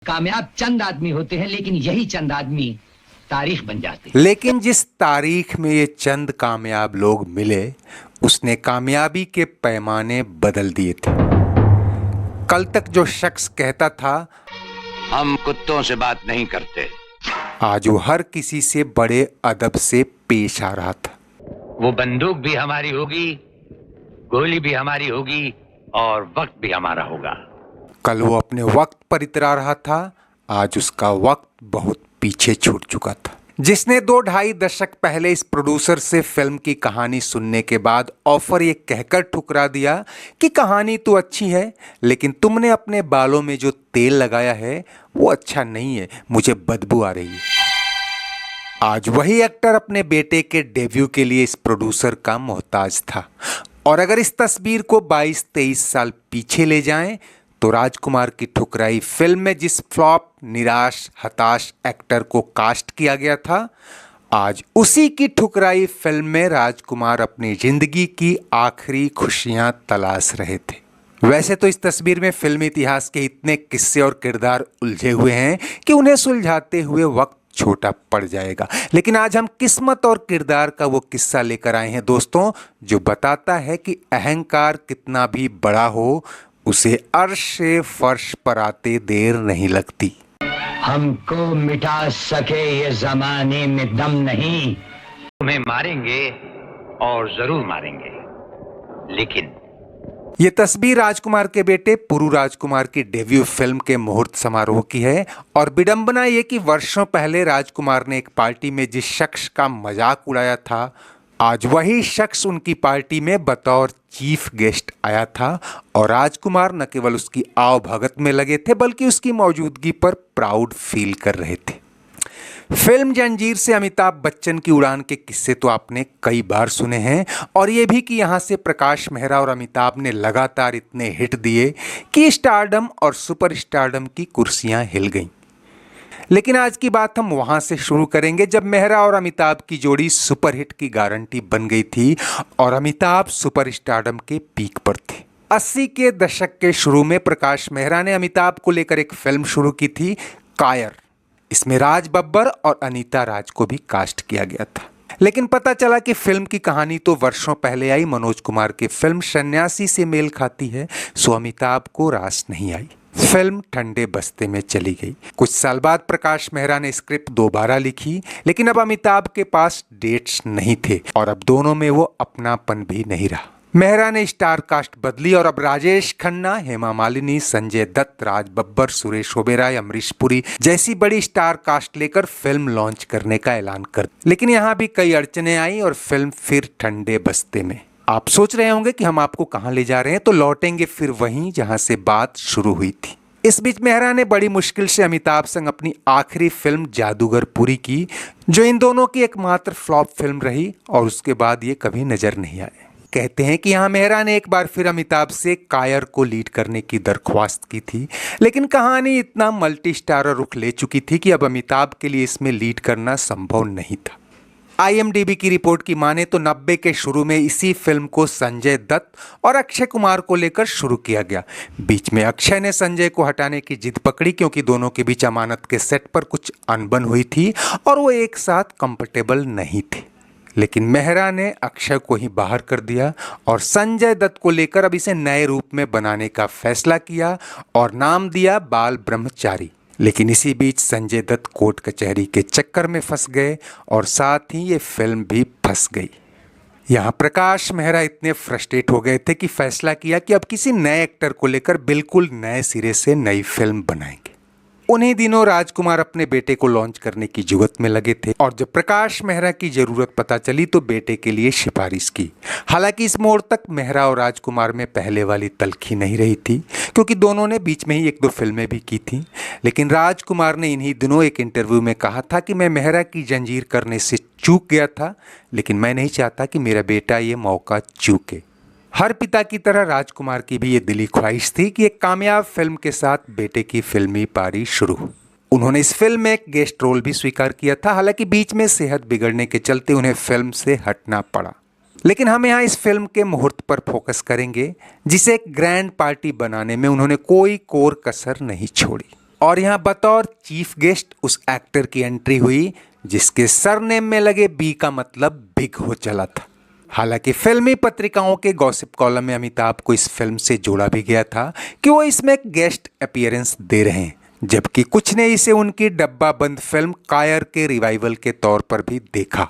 कामयाब चंद आदमी होते हैं, लेकिन यही चंद आदमी तारीख बन जाते हैं। लेकिन जिस तारीख में ये चंद कामयाब लोग मिले, उसने कामयाबी के पैमाने बदल दिए थे। कल तक जो शख्स कहता था हम कुत्तों से बात नहीं करते, आज वो हर किसी से बड़े अदब से पेश आ रहा था। वो बंदूक भी हमारी होगी, गोली भी हमारी होगी और वक्त भी हमारा होगा। कल वो अपने वक्त पर इतरा रहा था, आज उसका वक्त बहुत पीछे छूट चुका था। जिसने 2-2.5 दशक पहले इस प्रोड्यूसर से फिल्म की कहानी सुनने के बाद ऑफर ये कहकर ठुकरा दिया कि कहानी तो अच्छी है, लेकिन तुमने अपने बालों में जो तेल लगाया है वो अच्छा नहीं है, मुझे बदबू आ रही है। आज वही एक्टर अपने बेटे के डेब्यू के लिए इस प्रोड्यूसर का मोहताज था। और अगर इस तस्वीर को 22-23 साल पीछे ले जाएं, तो राजकुमार की ठुकराई फिल्म में जिस फ्लॉप, निराश, हताश एक्टर को कास्ट किया गया था, आज उसी की ठुकराई फिल्म में राजकुमार अपनी जिंदगी की आखिरी खुशियां तलाश रहे थे। वैसे तो इस तस्वीर में फिल्मी इतिहास के इतने किस्से और किरदार उलझे हुए हैं कि उन्हें सुलझाते हुए वक्त छोटा पड़ जाएगा, लेकिन आज हम किस्मत और किरदार का वो किस्सा लेकर आए हैं दोस्तों, जो बताता है कि अहंकार कितना भी बड़ा हो, उसे अर्श से फर्श पर आते देर नहीं लगती। हमको मिटा सके ये जमाने में दम नहीं। तुम्हें मारेंगे और जरूर मारेंगे, लेकिन ये तस्वीर राजकुमार के बेटे पुरु राजकुमार की डेब्यू फिल्म के मुहूर्त समारोह की है। और विडंबना ये कि वर्षों पहले राजकुमार ने एक पार्टी में जिस शख्स का मजाक उड़ाया था, आज वही शख्स उनकी पार्टी में बतौर चीफ गेस्ट आया था। और राजकुमार न केवल उसकी आव भगत में लगे थे, बल्कि उसकी मौजूदगी पर प्राउड फील कर रहे थे। फिल्म जंजीर से अमिताभ बच्चन की उड़ान के किस्से तो आपने कई बार सुने हैं, और ये भी कि यहाँ से प्रकाश मेहरा और अमिताभ ने लगातार इतने हिट दिए कि स्टारडम और सुपर स्टारडम की कुर्सियाँ हिल गईं। लेकिन आज की बात हम वहाँ से शुरू करेंगे जब मेहरा और अमिताभ की जोड़ी सुपरहिट की गारंटी बन गई थी और अमिताभ सुपर स्टारडम के पीक पर थे। 80 के दशक के शुरू में प्रकाश मेहरा ने अमिताभ को लेकर एक फिल्म शुरू की थी, कायर। इसमें राज बब्बर और अनीता राज को भी कास्ट किया गया था। लेकिन पता चला कि फिल्म की कहानी तो वर्षों पहले आई मनोज कुमार की फिल्म सन्यासी से मेल खाती है, सो अमिताभ को रास नहीं आई। फिल्म ठंडे बस्ते में चली गई। कुछ साल बाद प्रकाश मेहरा ने स्क्रिप्ट दोबारा लिखी, लेकिन अब अमिताभ के पास डेट्स नहीं थे और अब दोनों में वो अपनापन भी नहीं रहा। मेहरा ने स्टार कास्ट बदली और अब राजेश खन्ना, हेमा मालिनी, संजय दत्त, राज बब्बर, सुरेश ओबेरॉय, अमरीश पुरी जैसी बड़ी स्टार कास्ट लेकर फिल्म लॉन्च करने का ऐलान कर। लेकिन यहाँ भी कई अड़चने आई और फिल्म फिर ठंडे बस्ते में। आप सोच रहे होंगे कि हम आपको कहाँ ले जा रहे हैं, तो लौटेंगे फिर वहीं जहाँ से बात शुरू हुई थी। इस बीच मेहरा ने बड़ी मुश्किल से अमिताभ संग अपनी आखिरी फिल्म जादूगर पूरी की, जो इन दोनों की एकमात्र फ्लॉप फिल्म रही और उसके बाद ये कभी नजर नहीं आए। कहते हैं कि यहाँ मेहरा ने एक बार फिर अमिताभ से कायर को लीड करने की दरख्वास्त की थी, लेकिन कहानी इतना मल्टी स्टारर रुख ले चुकी थी कि अब अमिताभ के लिए इसमें लीड करना संभव नहीं था। IMDb की रिपोर्ट की माने तो 90 के शुरू में इसी फिल्म को संजय दत्त और अक्षय कुमार को लेकर शुरू किया गया। बीच में अक्षय ने संजय को हटाने की जिद पकड़ी, क्योंकि दोनों के बीच अमानत के सेट पर कुछ अनबन हुई थी और वो एक साथ कंफर्टेबल नहीं थे। लेकिन मेहरा ने अक्षय को ही बाहर कर दिया और संजय दत्त को लेकर अब इसे नए रूप में बनाने का फैसला किया और नाम दिया बाल ब्रह्मचारी। लेकिन इसी बीच संजय दत्त कोर्ट कचहरी के चक्कर में फंस गए और साथ ही ये फिल्म भी फंस गई। यहाँ प्रकाश मेहरा इतने फ्रस्ट्रेट हो गए थे कि फैसला किया कि अब किसी नए एक्टर को लेकर बिल्कुल नए सिरे से नई फिल्म बनाएंगे। उन्हीं दिनों राजकुमार अपने बेटे को लॉन्च करने की जुगत में लगे थे और जब प्रकाश मेहरा की जरूरत पता चली तो बेटे के लिए सिफारिश की। हालांकि इस मोड़ तक मेहरा और राजकुमार में पहले वाली तलखी नहीं रही थी, क्योंकि दोनों ने बीच में ही 1-2 फिल्में भी की थी। लेकिन राजकुमार ने इन्हीं दिनों एक इंटरव्यू में कहा था कि मैं मेहरा की जंजीर करने से चूक गया था, लेकिन मैं नहीं चाहता कि मेरा बेटा ये मौका चूके। हर पिता की तरह राजकुमार की भी ये दिली ख्वाहिश थी कि एक कामयाब फिल्म के साथ बेटे की फिल्मी पारी शुरू हो। उन्होंने इस फिल्म में एक गेस्ट रोल भी स्वीकार किया था, हालांकि बीच में सेहत बिगड़ने के चलते उन्हें फिल्म से हटना पड़ा। लेकिन हम यहाँ इस फिल्म के मुहूर्त पर फोकस करेंगे, जिसे एक ग्रैंड पार्टी बनाने में उन्होंने कोई कोर कसर नहीं छोड़ी। और यहाँ बतौर चीफ गेस्ट उस एक्टर की एंट्री हुई जिसके सरनेम में लगे बी का मतलब बिग हो चला था। हालांकि फिल्मी पत्रिकाओं के गॉसिप कॉलम में अमिताभ को इस फिल्म से जोड़ा भी गया था कि वो इसमें एक गेस्ट अपीयरेंस दे रहे हैं, जबकि कुछ ने इसे उनकी डब्बा बंद फिल्म कायर के रिवाइवल के तौर पर भी देखा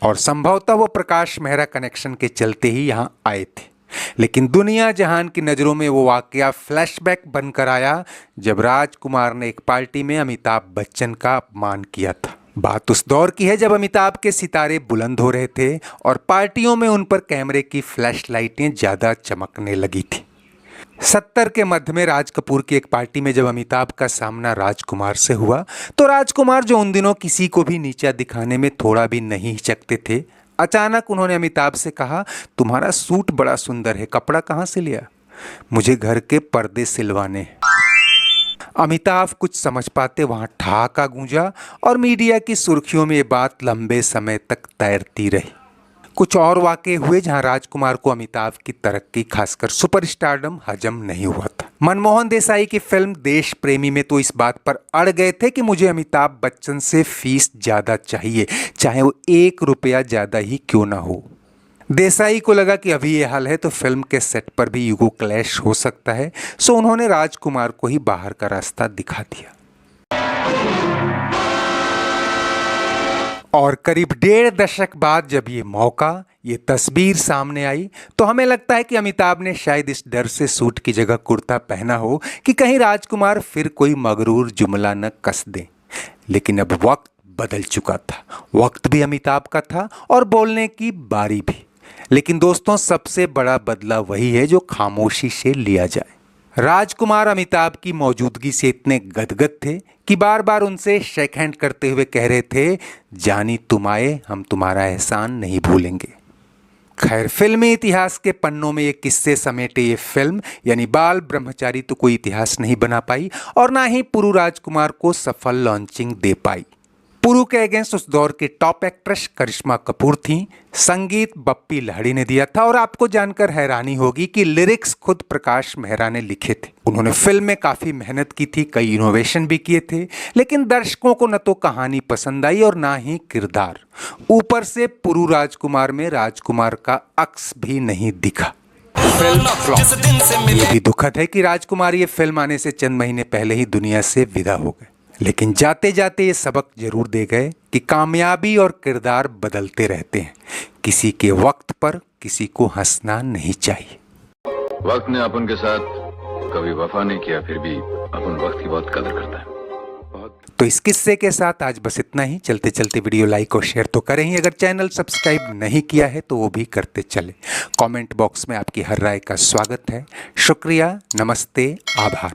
और संभवतः वो प्रकाश मेहरा कनेक्शन के चलते ही यहाँ आए थे। लेकिन दुनिया जहान की नज़रों में वो वाकया फ्लैशबैक बनकर आया जब राजकुमार ने एक पार्टी में अमिताभ बच्चन का अपमान किया था। बात उस दौर की है जब अमिताभ के सितारे बुलंद हो रहे थे और पार्टियों में उन पर कैमरे की फ्लैश लाइटें ज़्यादा चमकने लगी थी। 70 के मध्य में राज कपूर की एक पार्टी में जब अमिताभ का सामना राजकुमार से हुआ तो राजकुमार, जो उन दिनों किसी को भी नीचा दिखाने में थोड़ा भी नहीं हिचकते थे, अचानक उन्होंने अमिताभ से कहा, तुम्हारा सूट बड़ा सुंदर है, कपड़ा कहाँ से लिया? मुझे घर के पर्दे सिलवाने हैं। अमिताभ कुछ समझ पाते वहां ठहाका गूंजा और मीडिया की सुर्खियों में ये बात लंबे समय तक तैरती रही। कुछ और वाकये हुए जहां राजकुमार को अमिताभ की तरक्की, खासकर सुपरस्टारडम, हजम नहीं हुआ था। मनमोहन देसाई की फिल्म देश प्रेमी में तो इस बात पर अड़ गए थे कि मुझे अमिताभ बच्चन से फीस ज्यादा चाहिए, चाहे वो 1 रुपया ज्यादा ही क्यों ना हो। देसाई को लगा कि अभी ये हाल है तो फिल्म के सेट पर भी ईगो क्लैश हो सकता है, सो उन्होंने राजकुमार को ही बाहर का रास्ता दिखा दिया। और करीब 1.5 दशक बाद जब ये तस्वीर सामने आई तो हमें लगता है कि अमिताभ ने शायद इस डर से सूट की जगह कुर्ता पहना हो कि कहीं राजकुमार फिर कोई मगरूर जुमला न कस दे। लेकिन अब वक्त बदल चुका था, वक्त भी अमिताभ का था और बोलने की बारी भी। लेकिन दोस्तों, सबसे बड़ा बदलाव वही है जो खामोशी से लिया जाए। राजकुमार अमिताभ की मौजूदगी से इतने गदगद थे कि बार बार उनसे शेक हैंड करते हुए कह रहे थे, जानी तुम आए, हम तुम्हारा एहसान नहीं भूलेंगे। खैर, फिल्मी इतिहास के पन्नों में ये किस्से समेटे ये फिल्म यानी बाल ब्रह्मचारी तो कोई इतिहास नहीं बना पाई और ना ही पुरु राजकुमार को सफल लॉन्चिंग दे पाई। पुरु के अगेंस्ट उस दौर की टॉप एक्ट्रेस करिश्मा कपूर थी, संगीत बप्पी लहड़ी ने दिया था और आपको जानकर हैरानी होगी कि लिरिक्स खुद प्रकाश मेहरा ने लिखे थे। उन्होंने फिल्म में काफी मेहनत की थी, कई इनोवेशन भी किए थे, लेकिन दर्शकों को न तो कहानी पसंद आई और ना ही किरदार। ऊपर से पुरु राजकुमार में राजकुमार का अक्स भी नहीं दिखा। Film flop. ये भी दुखद है कि राजकुमार ये फिल्म आने से चंद महीने पहले ही दुनिया से विदा हो गए, लेकिन जाते जाते ये सबक जरूर दे गए कि कामयाबी और किरदार बदलते रहते हैं। किसी के वक्त पर किसी को हंसना नहीं चाहिए। वक्त ने अपन के साथ कभी वफा नहीं किया, फिर भी अपन वक्त की बहुत कदर करता है। तो इस किस्से के साथ आज बस इतना ही। चलते चलते वीडियो लाइक और शेयर तो करें ही, अगर चैनल सब्सक्राइब नहीं किया है तो वो भी करते चले। कमेंट बॉक्स में आपकी हर राय का स्वागत है। शुक्रिया, नमस्ते, आभार।